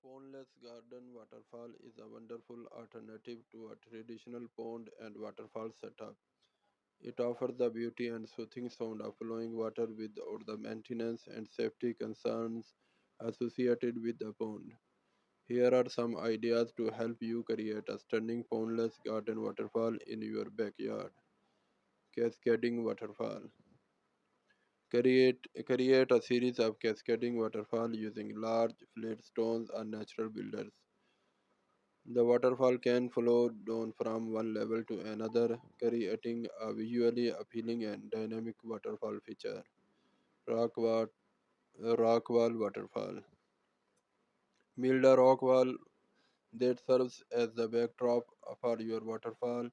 The pond-less garden waterfall is a wonderful alternative to a traditional pond and waterfall setup. It offers the beauty and soothing sound of flowing water without the maintenance and safety concerns associated with the pond. Here are some ideas to help you create a stunning pondless garden waterfall in your backyard. Cascading waterfall. Create a series of cascading waterfall using large flat stones or natural builders. The waterfall can flow down from one level to another, creating a visually appealing and dynamic waterfall feature. Rock, wa- rock wall waterfall. Build a rock wall that serves as the backdrop for your waterfall.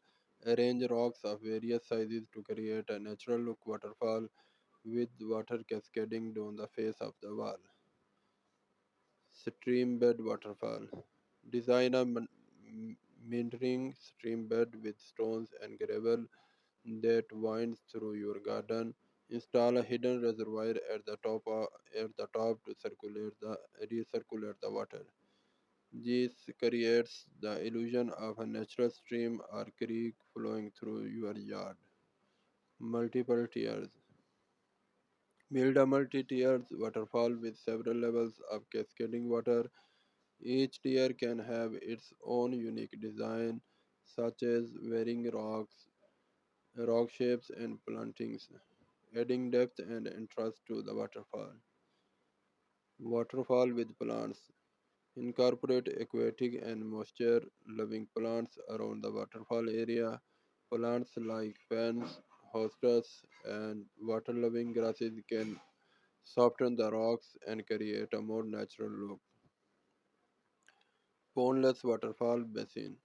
Arrange rocks of various sizes to create a natural look waterfall with water cascading down the face of the wall. Stream bed waterfall. Design a meandering stream bed with stones and gravel that winds through your garden. Install a hidden reservoir at the top to recirculate the water. This creates the illusion of a natural stream or creek flowing through your yard. Multiple tiers. Build a multi-tiered waterfall with several levels of cascading water. Each tier can have its own unique design, such as varying rock shapes, and plantings, adding depth and interest to the waterfall. Waterfall with plants. Incorporate aquatic and moisture loving plants around the waterfall area. Plants like ferns, hostas, and water loving grasses can soften the rocks and create a more natural look. Pondless waterfall basin.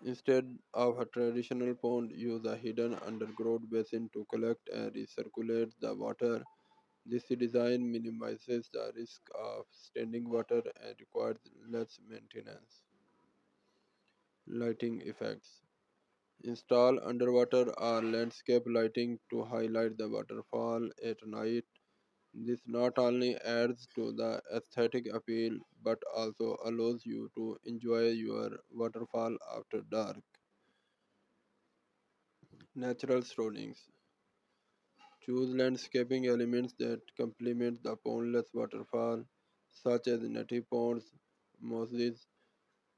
Instead of a traditional pond, use a hidden underground basin to collect and recirculate the water. This design minimizes the risk of standing water and requires less maintenance. Lighting effects. Install underwater or landscape lighting to highlight the waterfall at night. This not only adds to the aesthetic appeal but also allows you to enjoy your waterfall after dark. Natural surroundings. Choose landscaping elements that complement the pondless waterfall, such as native ponds, mosses,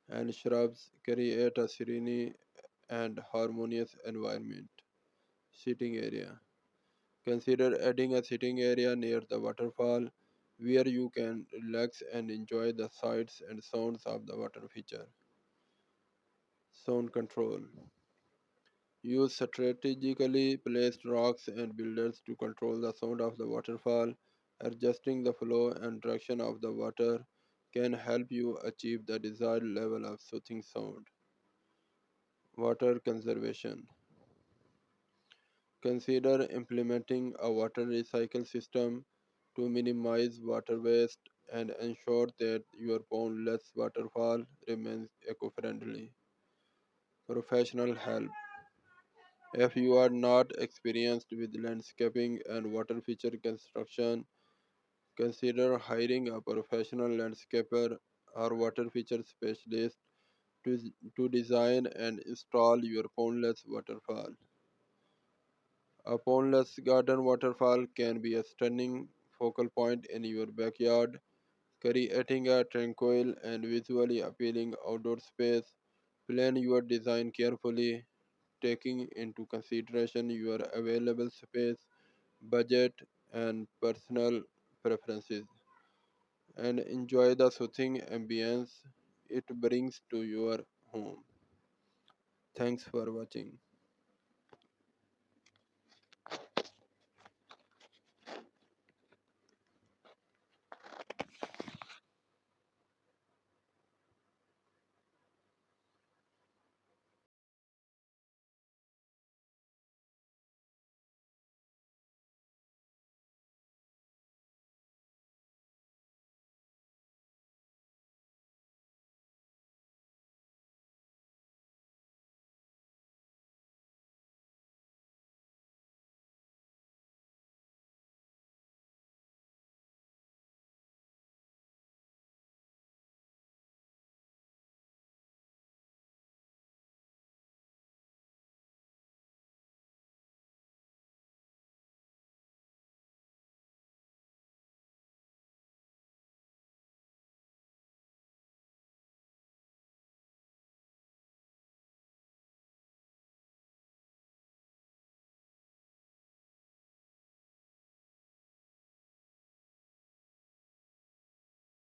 and shrubs. Create a serene and harmonious environment. Sitting area. Consider adding a sitting area near the waterfall where you can relax and enjoy the sights and sounds of the water feature. Sound control. Use strategically placed rocks and builders to control the sound of the waterfall. Adjusting the flow and direction of the water can help you achieve the desired level of soothing sound. Water conservation. Consider implementing a water recycle system to minimize water waste and ensure that your pond-less waterfall remains eco-friendly. Professional help. If you are not experienced with landscaping and water feature construction, consider hiring a professional landscaper or water feature specialist to, to design and install your pondless waterfall. A pondless garden waterfall can be a stunning focal point in your backyard, creating a tranquil and visually appealing outdoor space. Plan your design carefully, taking into consideration your available space, budget, and personal preferences, and enjoy the soothing ambience it brings to your home. Thanks for watching.